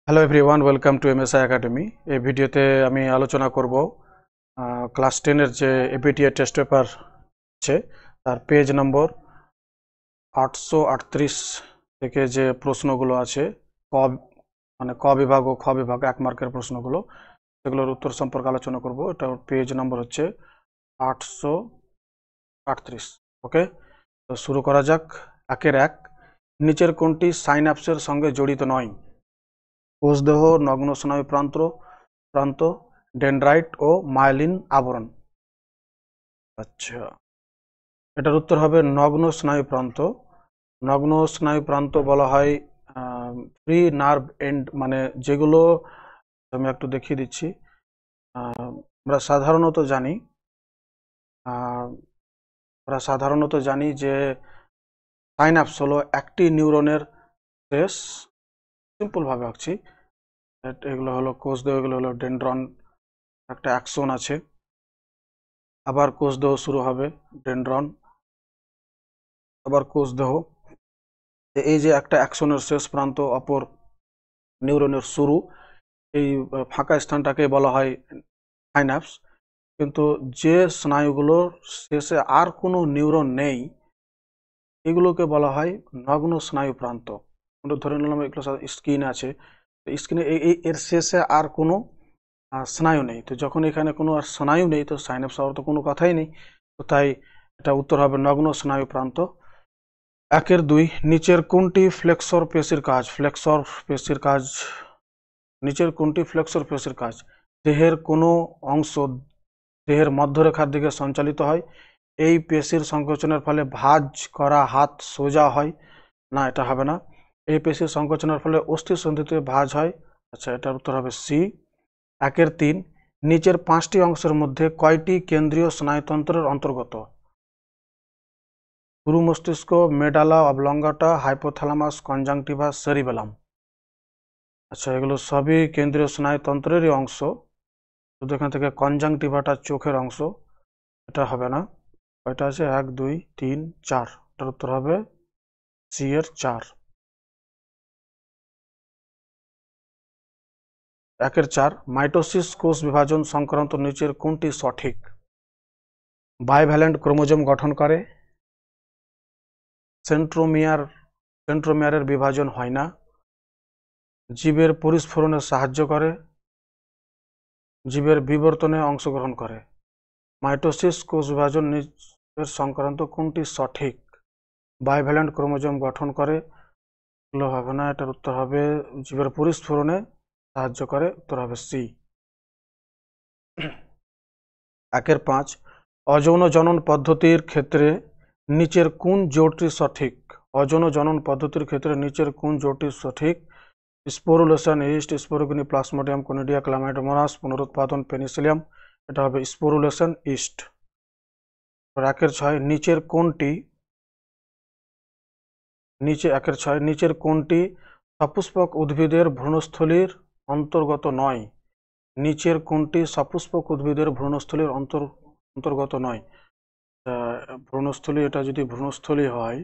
Hello everyone, welcome to MSI academy. এই ভিডিওতে আমি আলোচনা করব ক্লাস 10-এর যে এপিটিএ টেস্ট পেপার আছে তার পেজ নম্বর 838 থেকে যে প্রশ্নগুলো আছে ক ক বিভাগ ও খ বিভাগ 1 মার্কের প্রশ্নগুলো, সেগুলোর উত্তর সম্পর্কে আলোচনা করব। এটা পেজ নম্বর হচ্ছে 838। ওকে, তো শুরু করা যাক। 1 নিচের কোনটি সাইন্যাপসের সঙ্গে জড়িত নয়? কোষদেহ, নগ্ন স্নায়ু প্রান্ত, ডেনড্রাইট ও মায়েলিন আবরণ। আচ্ছা, এটার উত্তর হবে নগ্ন স্নায়ু প্রান্ত। নগ্ন স্নায়ু প্রান্ত বলা হয় ফ্রি নার্ভ এন্ড, মানে যেগুলো আমি একটু দেখিয়ে দিচ্ছি। আমরা সাধারণত জানি যে সাইন্যাপস হলো একটি নিউরনের শেষ। সিম্পল ভাবে আঁকছি, এগুলো হলো কোষদেহ, এগুলো হলো ডেনড্রন, একটা অ্যাক্সন আছে, আবার কোষদেহ শুরু হবে, ডেনড্রন, আবার কোষদেহ। এই যে একটা অ্যাকশনের শেষ প্রান্ত, অপর নিউরনের শুরু, এই ফাঁকা স্থানটাকে বলা হয় সাইন্যাপস। কিন্তু যে স্নায়ুগুলোর শেষে আর কোনো নিউরন নেই, এগুলোকে বলা হয় নগ্ন স্নায়ু প্রান্ত। ধরে নিলাম এগুলো স্কিন আছে, স্কিনে এর শেষে আর কোনো স্নায়ু নেই। তো যখন এখানে কোনো আর স্নায়ু নেই, তো সাইন্যাপস হওয়ার তো কোনো কথাই নেই। তো তাই এটা উত্তর হবে নগ্ন স্নায়ু প্রান্ত। 2 নিচের কোনটি ফ্লেক্সর পেশির কাজ? নিচের কোনটি ফ্লেক্সর পেশির কাজ? দেহের কোনো অংশ দেহের মধ্যরেখার দিকে সঞ্চালিত হয়। এই পেশির সংকোচনের ফলে ভাঁজ করা হাত সোজা হয়। না, এটা হবে না। এই পেশির সংকোচনের ফলে অস্থিসন্ধিতে ভাঁজ হয়। আচ্ছা, এটার উত্তর হবে সি। 3 নিচের 5টি অংশের মধ্যে কয়টি কেন্দ্রীয় স্নায়ুতন্ত্রের অন্তর্গত? পুরু মস্তিষ্ক, মেডালা অবলঙ্গাটা, হাইপোথ্যালামাস, কনজাংটিভা, সেরিবেলাম। আচ্ছা, এগুলো সবই কেন্দ্রীয় স্নায়ুতন্ত্রেরই অংশ, শুধু এখান থেকে কনজাংটিভাটা চোখের অংশ। এটা হবে না। কয়টা আছে? 1 2 3 4। এটার উত্তর হবে সি এর 4। 4 মাইটোসিস কোষ বিভাজন সংক্রান্ত নিচের কোনটি সঠিক? বাইভ্যালেন্ট ক্রোমোজোম গঠন করে, সেন্ট্রোমিয়ারের বিভাজন হয় না, জীবের পরিস্ফুরণে সাহায্য করে, জীবের বিবর্তনে অংশগ্রহণ করে। মাইটোসিস কোষ বিভাজন নিচের সংক্রান্ত কোনটি সঠিক? বাইভ্যালেন্ট ক্রোমোজোম গঠন করে, এগুলো হবে না। এটার উত্তর হবে জীবের পরিস্ফুরণে সাহায্য করে, উত্তর হবে সি। 5 অযৌন জনন পদ্ধতির ক্ষেত্রে নিচের কোন জোটটি সঠিক? অযৌন জনন পদ্ধতির ক্ষেত্রে নিচের কোন জোটটি সঠিক? Sporulation yeast, sporogony plasmodium, conidia, chlamydomonas, পুনরুৎপাদন পেনিসিলিয়াম। এটা হবে স্পোরুলেশন ইস্ট। 6 নিচের কোনটি সপুষ্পক উদ্ভিদের ভ্রূণস্থলীর অন্তর্গত নয়? নিচের কোনটি সপুষ্পক উদ্ভিদের ভ্রূণস্থলীর অন্তর্গত নয়? ভ্রূণস্থলী, এটা যদি ভ্রূণস্থলী হয়,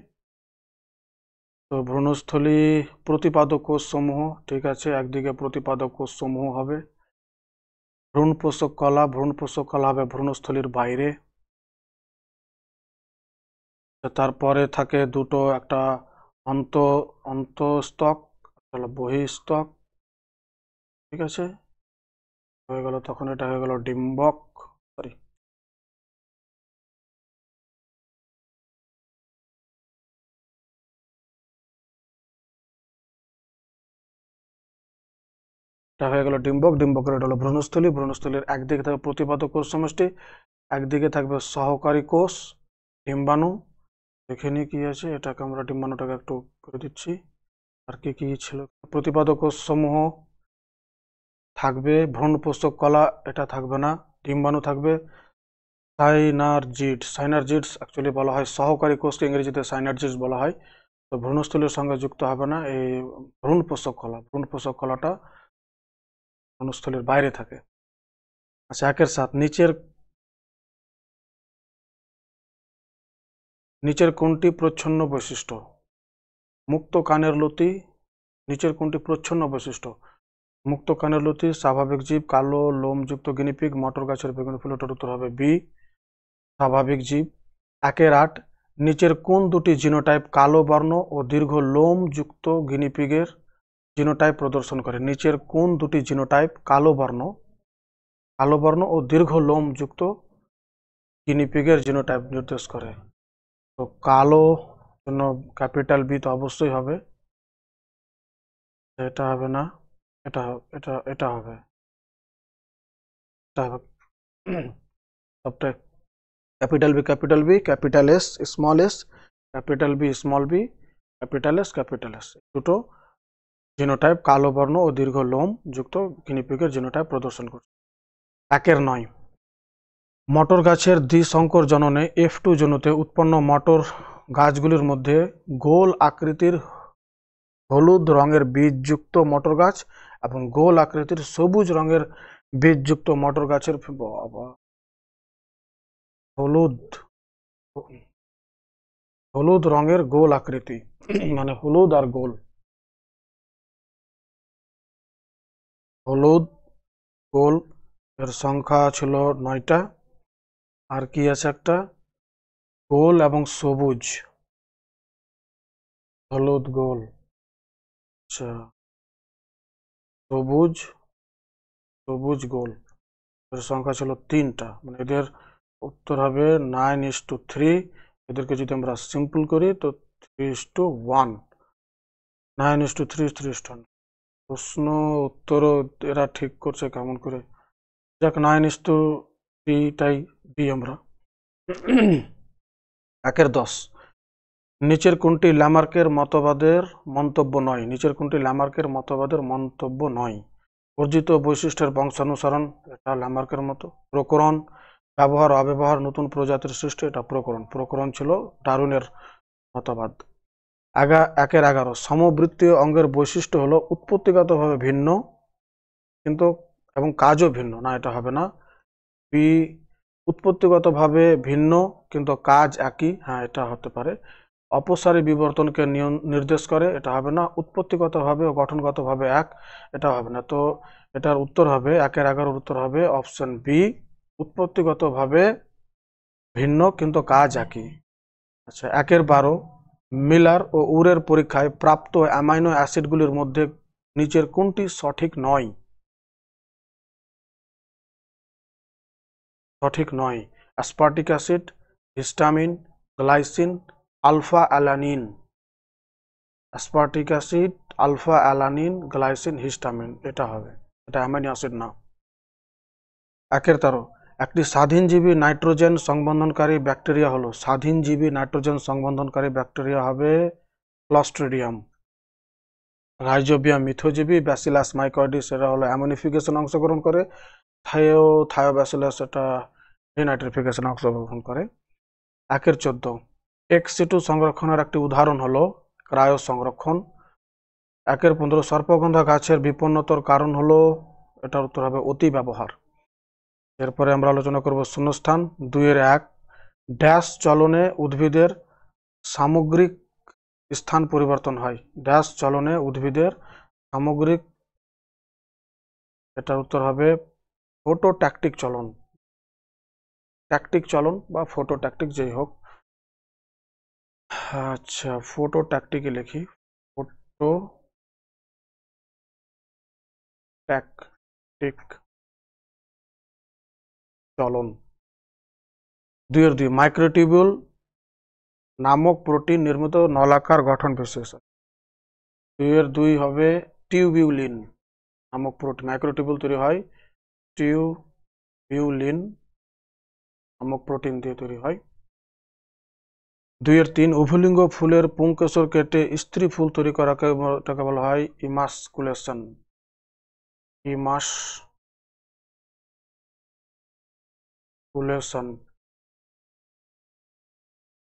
তো ভ্রূণস্থলী প্রতিপাদক কোষ সমূহ, ঠিক আছে, একদিকে প্রতিপাদক কোষ সমূহ হবে। ভ্রূণ পোষক কলা হবে ভ্রূণস্থলীর বাইরে। তারপরে থাকে দুটো, একটা অন্তঃস্তক, বহিঃস্তক, ঠিক আছে, হয়ে গেল। তখন এটা হয়ে গেল ডিম্বক, সরি, এটা হয়ে গেল ডিম্বক। ডিম্বকের এটা হলো ভ্রূণস্থলীর একদিকে থাকবে প্রতিপাদক কোষ সমষ্টি, একদিকে থাকবে সহকারী কোষ, ডিম্বাণু। এখানে কি আছে, এটাকে আমরা ডিম্বাণুটাকে একটু করে দিচ্ছি। আর কি কি ছিল? প্রতিপাদক কোষ সমূহ থাকবে, ভ্রূণ পোষক কলা এটা থাকবে না, ডিম্বাণু থাকবে, সাইনারজিডস অ্যাকচুয়ালি বলা হয় সহকারী কোষকে ইংরেজিতে সাইনারজিডস বলা হয়। তো ভ্রূণস্থলীর সঙ্গে যুক্ত হবে না এই ভ্রূণ পোষক কলাটা ভ্রূণস্থলীর বাইরে থাকে। আচ্ছা, 7 নিচের কোনটি প্রচ্ছন্ন বৈশিষ্ট্য? মুক্ত কানের লতি নিচের কোনটি প্রচ্ছন্ন বৈশিষ্ট্য? মুক্ত কানের লতি, স্বাভাবিক জীব, কালো লোমযুক্ত গিনিপিগ, মটর গাছের বেগুনি ফুল। এটার উত্তর হবে বি, স্বাভাবিক জীব। 1-8, নিচের কোন দুটি জিনোটাইপ কালো বর্ণ ও দীর্ঘ লোম যুক্ত গিনিপিগের জিনোটাইপ প্রদর্শন করে? নিচের কোন দুটি জিনোটাইপ কালো বর্ণ ও দীর্ঘ লোম যুক্ত গিনিপিগের জিনোটাইপ নির্দেশ করে? তো কালো জন্য ক্যাপিটাল বি তো অবশ্যই হবে, এটা হবে না, এটা এটা এটা হবে, এটা হবে সবটাই capital B, capital S, small S, capital B, small B, capital S দুটো জিনোটাইপ কালো বর্ণ ও দীর্ঘ লোম যুক্ত গিনিপিগের জিনোটাইপ প্রদর্শন করছে। 1-9, মটর গাছের দ্বিসংকর জননে F2 জনুতে উৎপন্ন মটর গাছগুলির মধ্যে গোল আকৃতির হলুদ রঙের বীজযুক্ত মটর গাছ এবং গোল আকৃতির সবুজ রঙের বীজযুক্ত মটর গাছের হলুদ রঙের গোল আকৃতি মানে হলুদ আর গোল, হলুদ গোল এর সংখ্যা ছিল 9টা। আর কি আছে একটা গোল এবং সবুজ, হলুদ গোল, আচ্ছা সবুজ গোল এর সংখ্যা ছিল 3টা, মানে এদের উত্তর হবে 9:3। এদেরকে যদি আমরা সিম্পল করি তো 3:1, 9:3, 3:1। প্রশ্ন উত্তরও এরা ঠিক করছে কেমন করে, যাক 9:3টাই দিই আমরা। 1-10, নিচের কোনটি ল্যামার্কের মতবাদের মন্তব্য নয়? নিচের কোনটি ল্যামার্কের মতবাদের মন্তব্য নয়? অর্জিত বৈশিষ্ট্যের বংশানুসরণ, এটা ল্যামার্কের মতো। প্রকরণ, ব্যবহার অব্যবহার, নতুন প্রজাতির সৃষ্টি, এটা প্রকরণ ছিল ডারউইনের মতবাদ। 1-11, সমবৃত্তীয় অঙ্গের বৈশিষ্ট্য হলো উৎপত্তিগতভাবে ভিন্ন কিন্তু এবং কাজও ভিন্ন, না এটা হবে না। বি, উৎপত্তিগতভাবে ভিন্ন কিন্তু কাজ একই, হ্যাঁ এটা হতে পারে। অপসারী বিবর্তনকে নির্দেশ করে, এটা হবে না। উৎপত্তিগতভাবে ও গঠনগতভাবে এক, এটা হবে না। তো এটার উত্তর হবে 1-11 উত্তর হবে অপশন বি, উৎপত্তিগতভাবে ভিন্ন কিন্তু কাজ একই। আচ্ছা 1-12, মিলার ও উরের পরীক্ষায় প্রাপ্ত অ্যামাইনো অ্যাসিডগুলির মধ্যে নিচের কোনটি সঠিক নয়? Aspartic acid, histamine, glycine, alpha alanine. Aspartic acid, alpha alanine, glycine, histamine, এটা হবে, এটা অ্যামাইনো অ্যাসিড না। 1-13, একটি স্বাধীনজীবী নাইট্রোজেন সংবন্ধনকারী ব্যাকটেরিয়া হলো, স্বাধীনজীবী নাইট্রোজেন সংবন্ধনকারী ব্যাকটেরিয়া হবে ক্লস্ট্রিডিয়াম। রাইজোবিয়াম মিথজীবী, ব্যাসিলাস মাইকয়েডিস এরা হলো অ্যামোনিফিকেশন অংশগ্রহণ করে। থায়োব্যাসিলাস এটা ডিনাইট্রিফিকেশন অংশগ্রহণ করে। 1-14, ex-situ সংরক্ষণের একটি উদাহরণ হলো ক্রায়ো সংরক্ষণ। 1-15, সর্পগন্ধা গাছের বিপন্নতার কারণ হলো, এটার উত্তর হবে অতি ব্যবহার। এরপরে আমরা আলোচনা করব শূন্যস্থান। 2-1, ড্যাশ চলনে উদ্ভিদের সামগ্রিক স্থান পরিবর্তন হয়? ড্যাশ চলনে উদ্ভিদের সামগ্রিক, এটার উত্তর হবে ফটোট্যাকটিক চলন, ট্যাকটিক চলন বা ফটোট্যাকটিক যেই হোক। আচ্ছা ফটোট্যাকটিকই লিখি, ফটোট্যাকটিক চলন। 2-2, মাইক্রোটিবিউল নামক প্রোটিন নির্মিত নলাকার গঠন বিশেষ। 2-2 হবে টিউবিউলিন নামক প্রোটিন, মাইক্রোটিবিউল তৈরি হয় টিউবিউলিন নামক প্রোটিন দিয়ে তৈরি হয়। 2-3, উভলিঙ্গ ফুলের পুংকেশর কেটে স্ত্রী ফুল তৈরি করাকে বলা হয় ইমাসকুলেশন।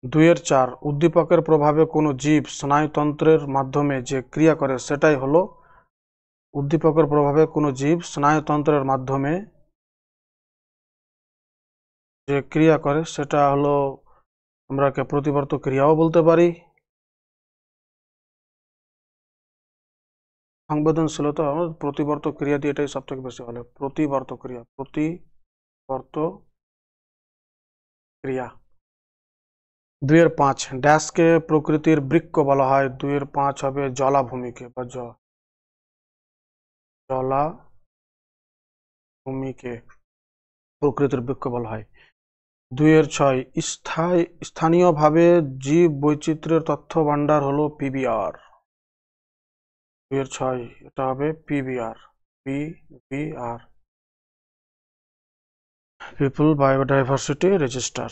2-4, উদ্দীপকের প্রভাবে কোনো জীব স্নায়ুতন্ত্রের মাধ্যমে যে ক্রিয়া করে সেটাই হলো, উদ্দীপকের প্রভাবে কোনো জীব স্নায়ুতন্ত্রের মাধ্যমে যে ক্রিয়া করে সেটা হলো, আমরা প্রতিবর্ত ক্রিয়াও বলতে পারি। সংবেদনশীলতা প্রতিবর্ত ক্রিয়া দিয়ে এটাই সব থেকে বেশি হলে প্রতিবর্ত ক্রিয়া 2-5 ড্যাশকে প্রকৃতির বৃক্ষ বলা হয়। 2-5 হবে জলাভূমিকে বা জলাভূমিকে প্রকৃতির বৃক্ষ বলা হয়। 2-6 স্থানীয়ভাবে জীব বৈচিত্র্যের তথ্য ভান্ডার হলো পিবিআর। 2-6 এটা হবে পিবিআর। People biodiversity register.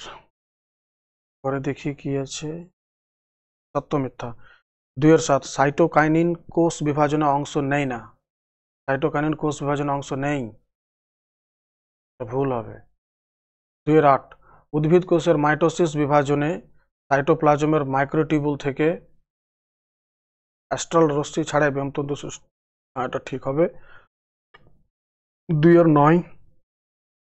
পরে দেখি কি আছে, সত্য মিথ্যা। 2-7 সাইটোকাইনিন কোষ বিভাজনে অংশ নেয় না। সাইটোকাইনিন কোষ বিভাজনে অংশ নেই, ভুল হবে। 2-8 উদ্ভিদ কোষের মাইটোসিস বিভাজনে সাইটোপ্লাজমের মাইক্রোটিউবুল থেকে অ্যাস্ট্রাল রশ্মি ছাড়াই ব্যমতন্তু সৃষ্টি, এটা ঠিক হবে। 2-9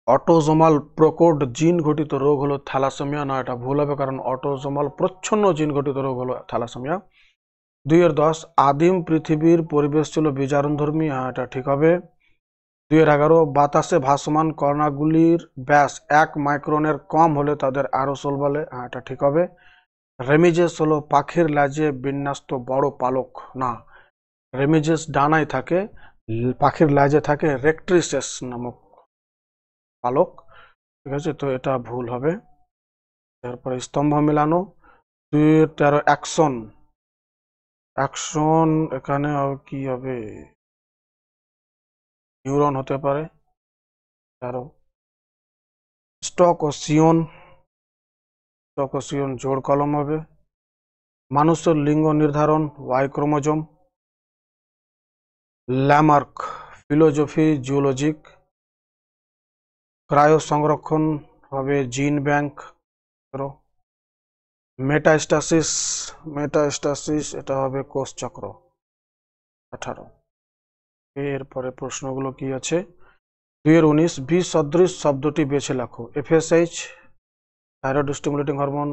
অটোজোমাল প্রকট জিন ঘটিত রোগ হলো থ্যালাসেমিয়া, না এটা ভুল হবে, কারণ অটোজোমাল প্রচ্ছন্ন জিন ঘটিত রোগ হলো থ্যালাসেমিয়া। 2-10 আদিম পৃথিবীর পরিবেশ ছিল বিজারণধর্মী, এটা ঠিক হবে। 2-11 বাতাসে ভাসমান কণাগুলির ব্যাস 1 মাইক্রনের কম হলে তাদের অ্যারোসোল বলে, এটা ঠিক হবে। রেমিজেস হলো পাখির লেজে বিন্যস্ত বড় পালক, না রেমিজেস ডানায় থাকে, পাখির লেজে থাকে রেক্ট্রিসেস নামক পালক, ঠিক আছে, তো এটা ভুল হবে। তারপরে স্তম্ভ মেলানো। 2-13 অ্যাকশন এখানে কি হবে, নিউরন হতে পারে। 13 স্টক ও সিয়ন জোড় কলম হবে। মানুষের লিঙ্গ নির্ধারণ Y chromosome. Lamarck philosophy geologic. Cryo সংরক্ষণ হবে জিন ব্যাংক। মেটাস্টাসিস এটা হবে কোষ চক্র। 18 এরপরে প্রশ্নগুলো কি আছে। 2-19 বি সদৃশ শব্দটি বেছে লেখো। FSH thyroid stimulating hormone,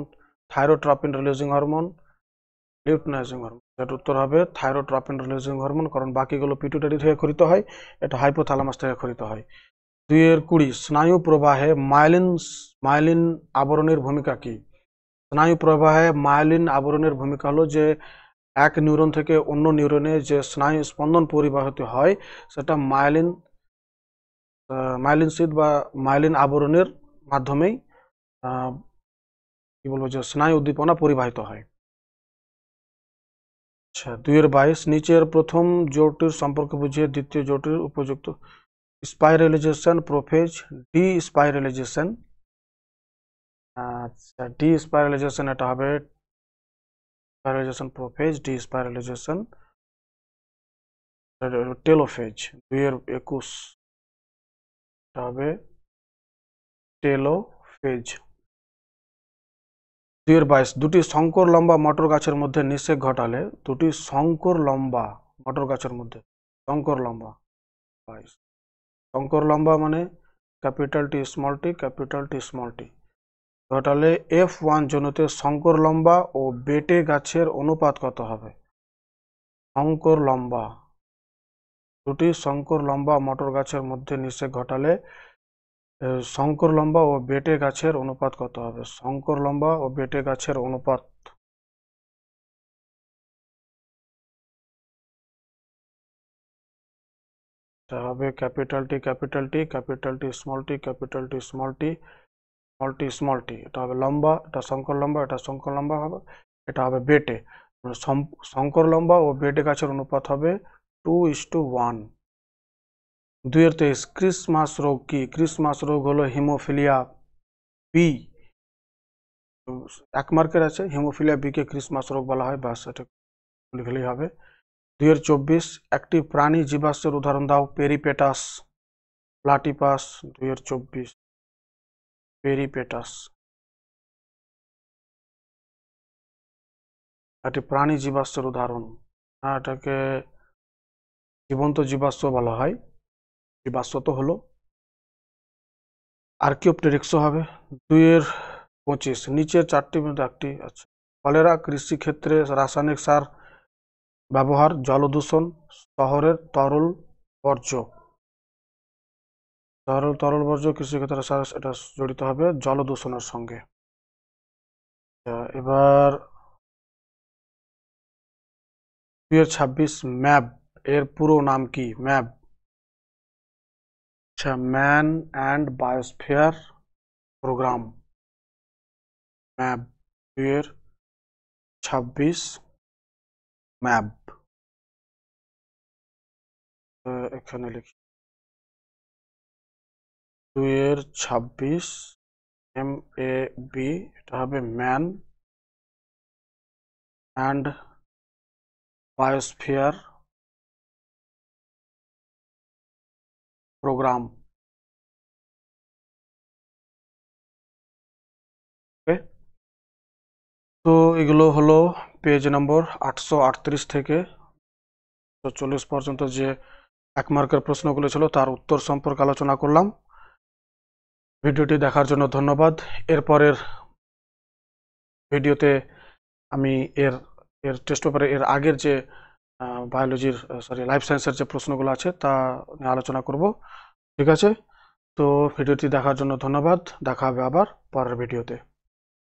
thyrotropin releasing hormone, luteinising hormone. এর উত্তর হবে থাইরোট্রপিন রিলিজিং হরমোন, কারণ বাকিগুলো পিটুইটারি থেকে ক্ষরিত হয়, এটা হাইপোথ্যালামাস থেকে ক্ষরিত হয়। 2-20 স্নায়ু প্রবাহে মাইলিন আবরণের ভূমিকা কি। স্নায়ু প্রবাহে মাইলিন আবরণের ভূমিকা হলো যে এক নিউরন থেকে অন্য নিউরনে যে স্নায়ু স্পন্দন পরিবাহিত হয় সেটা মাইলিন শীথ বা মাইলিন আবরণের মাধ্যমেই কি বলবো যে স্নায়ু উদ্দীপনা পরিবাহিত হয়। আচ্ছা 2-22 নিচের প্রথম জোড়টির সম্পর্ক বুঝিয়ে দ্বিতীয় জোড়টির উপযুক্ত। স্পাইরালাইজেশন প্রোফেজ, ডি স্পাইরালাইজেশন। আচ্ছা ডি স্পাইরালাইজেশন এটা হবে স্পাইরালাইজেশন প্রোফেজ, ডি স্পাইরালাইজেশন টেলোফেজ। 2-21 এটা হবে টেলোফেজ। 2-22 দুটি শঙ্কর লম্বা মটর গাছের মধ্যে নিষেক ঘটালে, দুটি শঙ্কর লম্বা মটর গাছের মধ্যে, শঙ্কর লম্বা মানে ক্যাপিটাল টি স্মল টি ঘটালে F1 জনুতে শঙ্কর লম্বা ও বেটে গাছের অনুপাত কত হবে। শঙ্কর লম্বা, দুটি শঙ্কর লম্বা মটর গাছের মধ্যে নিষেক ঘটালে শঙ্কর লম্বা ও বেটে গাছের অনুপাত কত হবে। শঙ্কর লম্বা ও বেটে গাছের অনুপাত হবে ক্যাপিটাল টি স্মল টি এটা হবে লম্বা, এটা শঙ্কর লম্বা, এটা শঙ্কর লম্বা হবে, এটা হবে বেটে। শঙ্কর লম্বা ও বেটে গাছের অনুপাত হবে 2:1। 2-23 ক্রিসমাস রোগ কি। ক্রিসমাস রোগ হলো হিমোফিলিয়া বি, 1 মার্কের আছে, হিমোফিলিয়া বি কে ক্রিসমাস রোগ বলা হয়, বাস এটা লিখলেই হবে। 2-24 একটি প্রাণী জীবাশ্মের উদাহরণ দাও। Peripatus, platypus. 2-24 পেরিপেটাস একটি প্রাণী জীবাশ্মের উদাহরণ, এটাকে জীবন্ত জীবাশ্ম বলা হয়, জীবাশ্ম তো হলো। আর্কিওপটেরিক্স হবে। 2-25 নিচের চারটির মধ্যে একটি। আচ্ছা কলেরা কৃষি ক্ষেত্রে রাসায়নিক সার ব্যবহার জল দূষণ, শহরের তরল বর্জ্য। তরল বর্জ্য কৃষিক্ষেত্রে এটা জড়িত হবে জল দূষণের সঙ্গে। এবার ২০২৬ ম্যাব এর পুরো নাম কি? ম্যাব, আচ্ছা, ম্যান অ্যান্ড বায়োস্ফিয়ার প্রোগ্রাম। ম্যাব ২০২৬ ম্যাব। এখানে লিখি ২০২৬ MAB, এটা হবে ম্যান অ্যান্ড বায়োস্ফিয়ার প্রোগ্রাম। তো এগুলো হলো পেজ নম্বর 838 থেকে 140 পর্যন্ত যে 1 মার্কের প্রশ্নগুলো ছিল তার উত্তর সম্পর্কে আলোচনা করলাম। ভিডিওটি দেখার জন্য ধন্যবাদ। এরপরের ভিডিওতে আমি এর টেস্ট পেপারে এর আগের যে বায়োলজির লাইফ সায়েন্সের যে প্রশ্নগুলো আছে তা নিয়ে আলোচনা করব। ঠিক আছে, তো ভিডিওটি দেখার জন্য ধন্যবাদ। দেখা হবে আবার পরের ভিডিওতে।